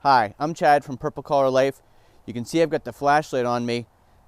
Hi, I'm Chad from Purple Collar Life. You can see I've got the flashlight on me.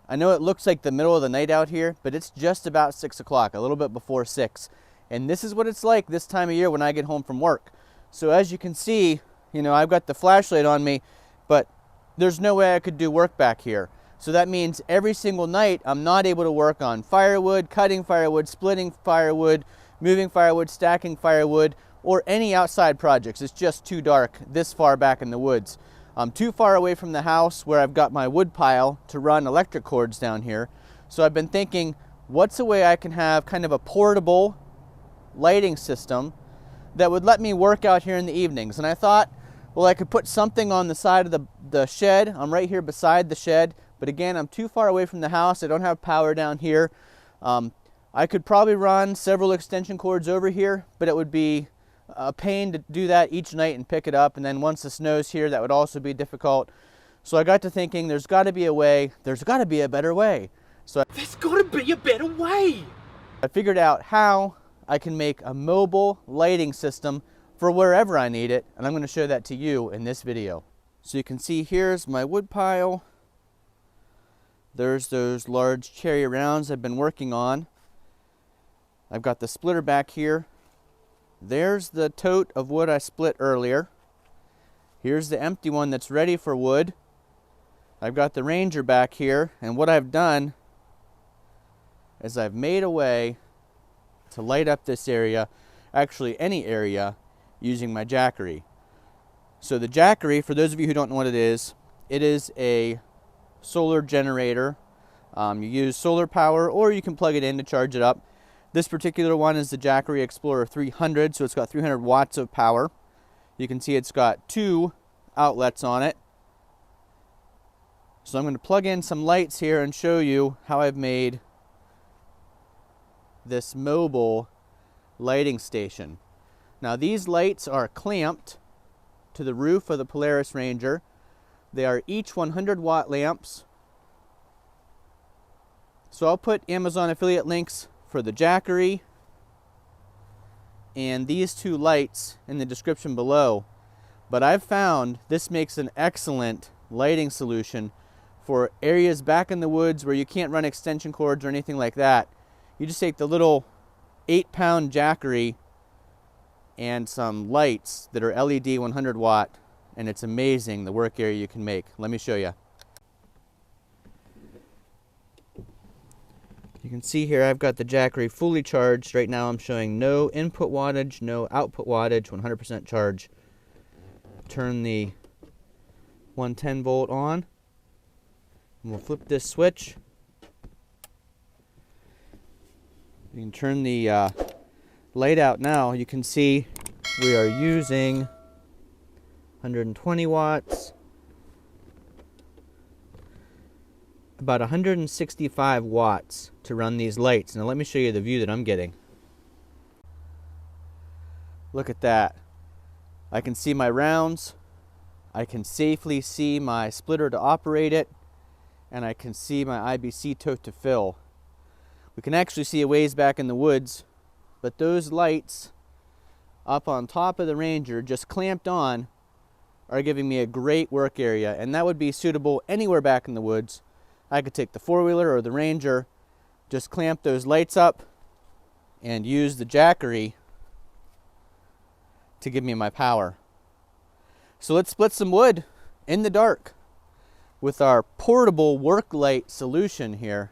I know it looks like the middle of the night out here, but it's just about 6 o'clock, a little bit before 6. And this is what it's like this time of year when I get home from work. So as you can see, I've got the flashlight on me, but there's no way I could do work back here. So that means every single night I'm not able to work on firewood, cutting firewood, splitting firewood, moving firewood, stacking firewood, or any outside projects. It's just too dark this far back in the woods. I'm too far away from the house where I've got my wood pile to run electric cords down here. So I've been thinking, what's a way I can have kind of a portable lighting system that would let me work out here in the evenings? And I thought, well, I could put something on the side of the shed. I'm right here beside the shed, but again, I'm too far away from the house. I don't have power down here. I could probably run several extension cords over here, but it would be a pain to do that each night and pick it up. And then once the snow's here, that would also be difficult. So I got to thinking, there's got to be a way. There's got to be a better way. So there's got to be a better way. I figured out how I can make a mobile lighting system for wherever I need it, and I'm going to show that to you in this video. So you can see here's my wood pile. There's those large cherry rounds I've been working on. I've got the splitter back here. There's the tote of wood I split earlier. Here's the empty one that's ready for wood. I've got the Ranger back here, and what I've done is I've made a way to light up this area, actually any area, using my Jackery. So the Jackery, for those of you who don't know what it is a solar generator. You use solar power, or you can plug it in to charge it up. This particular one is the Jackery Explorer 300, so it's got 300 watts of power. You can see it's got 2 outlets on it. So I'm going to plug in some lights here and show you how I've made this mobile lighting station. Now these lights are clamped to the roof of the Polaris Ranger. They are each 100 watt lamps. So I'll put Amazon affiliate links for the Jackery and these 2 lights in the description below. But I've found this makes an excellent lighting solution for areas back in the woods where you can't run extension cords or anything like that. You just take the little 8-pound Jackery and some lights that are LED 100 watt, and it's amazing the work area you can make. Let me show you. You can see here I've got the Jackery fully charged. Right now I'm showing no input wattage, no output wattage, 100% charge. Turn the 110 volt on, and we'll flip this switch. You can turn the light out now. You can see we are using 120 watts, about 165 watts to run these lights. Now let me show you the view that I'm getting. Look at that. I can see my rounds. I can safely see my splitter to operate it, and I can see my IBC tote to fill. We can actually see a ways back in the woods, but those lights up on top of the Ranger, just clamped on, are giving me a great work area, and that would be suitable anywhere back in the woods. I could take the 4-wheeler or the Ranger, just clamp those lights up, and use the Jackery to give me my power. So let's split some wood in the dark with our portable work light solution here.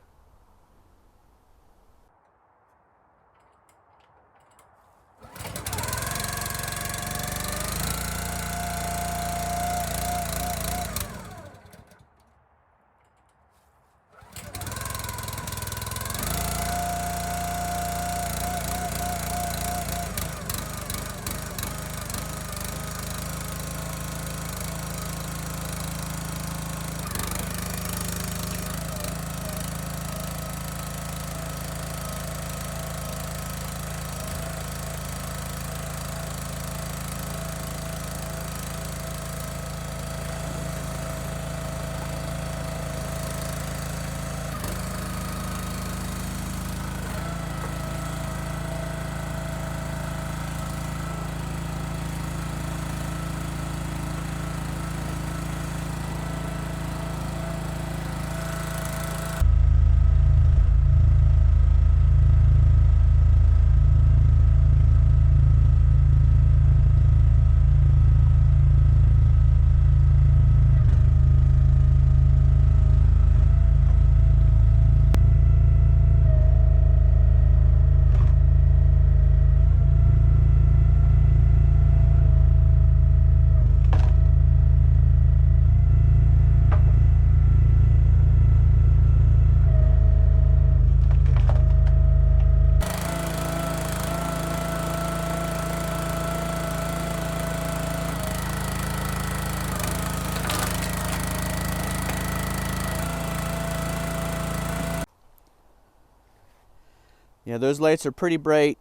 Yeah, those lights are pretty bright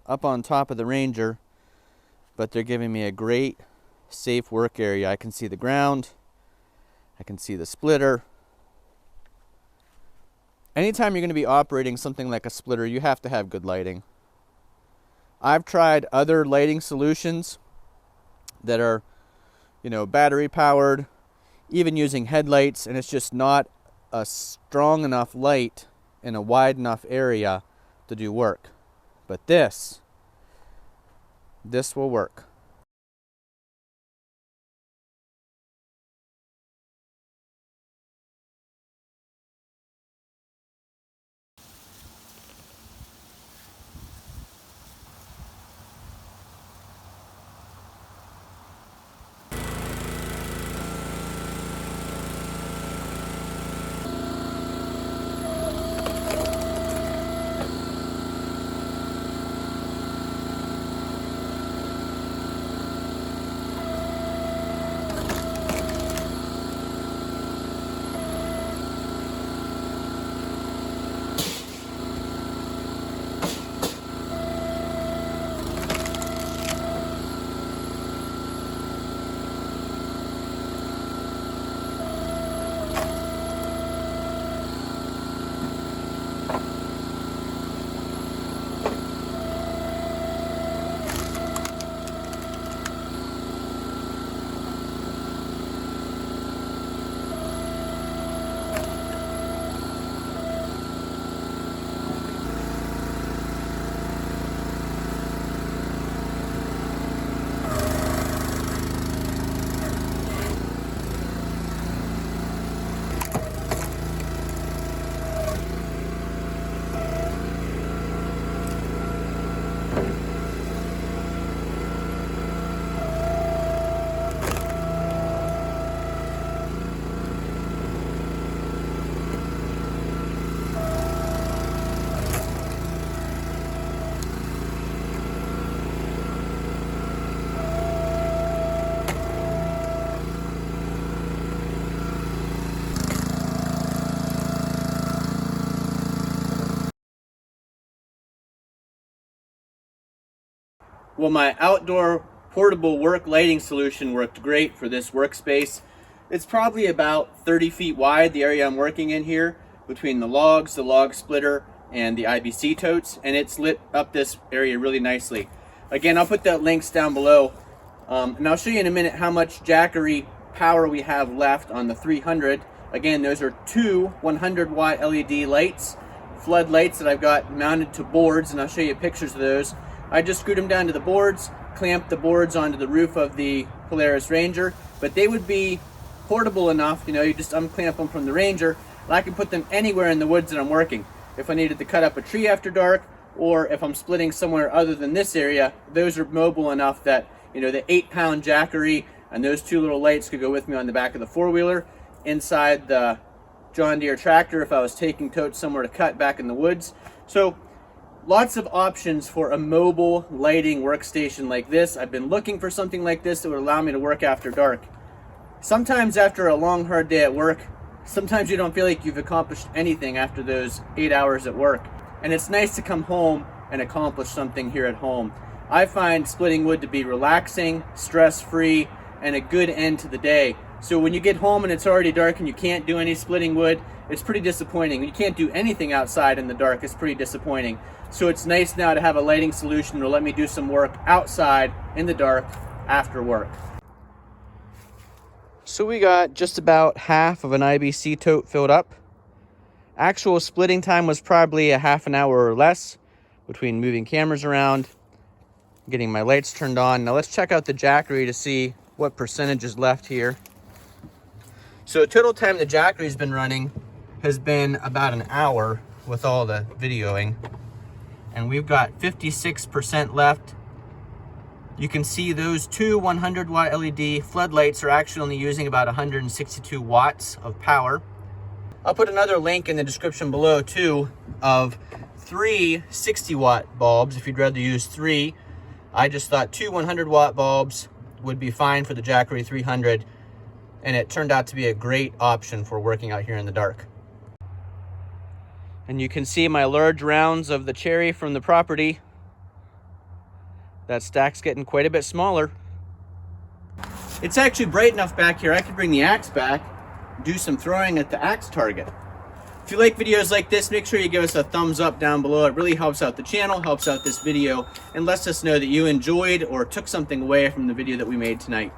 up on top of the Ranger, but they're giving me a great safe work area. I can see the ground, I can see the splitter. Anytime you're going to be operating something like a splitter, you have to have good lighting. I've tried other lighting solutions that are, battery powered, even using headlights, and it's just not a strong enough light in a wide enough area to do work. But this will work. Well, my outdoor portable work lighting solution worked great for this workspace. It's probably about 30 feet wide, the area I'm working in here, between the logs, the log splitter, and the IBC totes, and it's lit up this area really nicely. Again, I'll put the links down below, and I'll show you in a minute how much Jackery power we have left on the 300. Again, those are two 100-watt LED lights, floodlights that I've got mounted to boards, and I'll show you pictures of those. I just screwed them down to the boards, clamped the boards onto the roof of the Polaris Ranger, but they would be portable enough, you just unclamp them from the Ranger, and I can put them anywhere in the woods that I'm working. If I needed to cut up a tree after dark, or if I'm splitting somewhere other than this area, those are mobile enough that, the 8-pound Jackery and those two little lights could go with me on the back of the four-wheeler, inside the John Deere tractor if I was taking totes somewhere to cut back in the woods. So, lots of options for a mobile lighting workstation like this. I've been looking for something like this that would allow me to work after dark. Sometimes after a long, hard day at work, sometimes you don't feel like you've accomplished anything after those 8 hours at work. And it's nice to come home and accomplish something here at home. I find splitting wood to be relaxing, stress-free, and a good end to the day. So when you get home and it's already dark and you can't do any splitting wood, it's pretty disappointing. When you can't do anything outside in the dark, it's pretty disappointing. So it's nice now to have a lighting solution that'll let me do some work outside in the dark after work. So we got just about half of an IBC tote filled up. Actual splitting time was probably a half an hour or less between moving cameras around, getting my lights turned on. Now let's check out the Jackery to see what percentage is left here. So total time the Jackery's been running has been about an hour with all the videoing. And we've got 56% left. You can see those two 100-watt LED floodlights are actually only using about 162 watts of power. I'll put another link in the description below too of 3 60-watt bulbs if you'd rather use 3. I just thought 2 100-watt bulbs would be fine for the Jackery 300, and it turned out to be a great option for working out here in the dark. And you can see my large rounds of the cherry from the property. That stack's getting quite a bit smaller. It's actually bright enough back here I could bring the axe back, do some throwing at the axe target. If you like videos like this, make sure you give us a thumbs up down below. It really helps out the channel, helps out this video, and lets us know that you enjoyed or took something away from the video that we made tonight.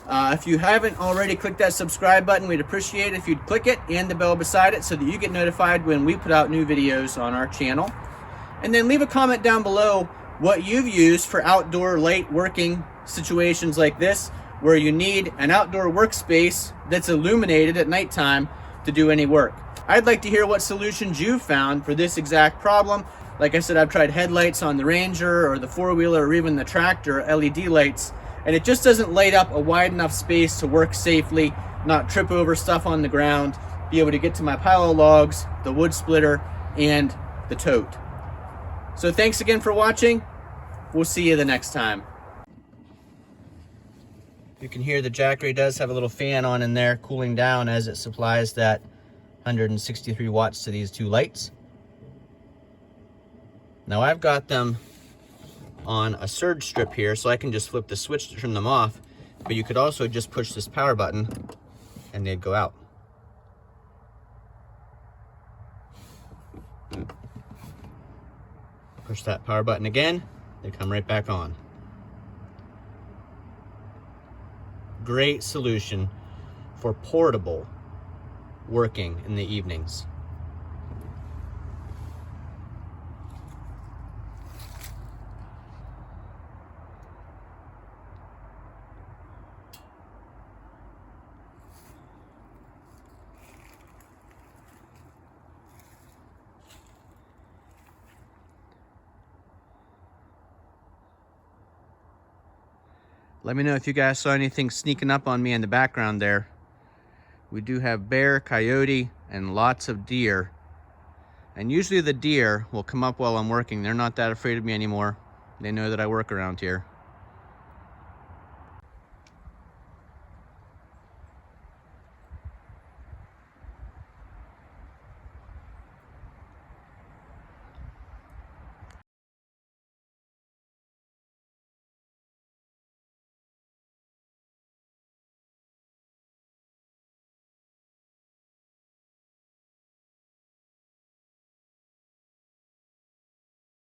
If you haven't already clicked that subscribe button, we'd appreciate it if you'd click it and the bell beside it so that you get notified when we put out new videos on our channel. And then leave a comment down below what you've used for outdoor light working situations like this, where you need an outdoor workspace that's illuminated at nighttime to do any work. I'd like to hear what solutions you've found for this exact problem. Like I said, I've tried headlights on the Ranger or the four-wheeler or even the tractor, LED lights, and it just doesn't light up a wide enough space to work safely, not trip over stuff on the ground, be able to get to my pile of logs, the wood splitter, and the tote. So thanks again for watching. We'll see you the next time. You can hear the Jackery does have a little fan on in there cooling down as it supplies that 163 watts to these two lights. Now I've got them on a surge strip here, so I can just flip the switch to turn them off, but you could also just push this power button and they'd go out. Push that power button again, they come right back on. Great solution for portable working in the evenings. Let me know if you guys saw anything sneaking up on me in the background there. We do have bear, coyote, and lots of deer. And usually the deer will come up while I'm working. They're not that afraid of me anymore. They know that I work around here.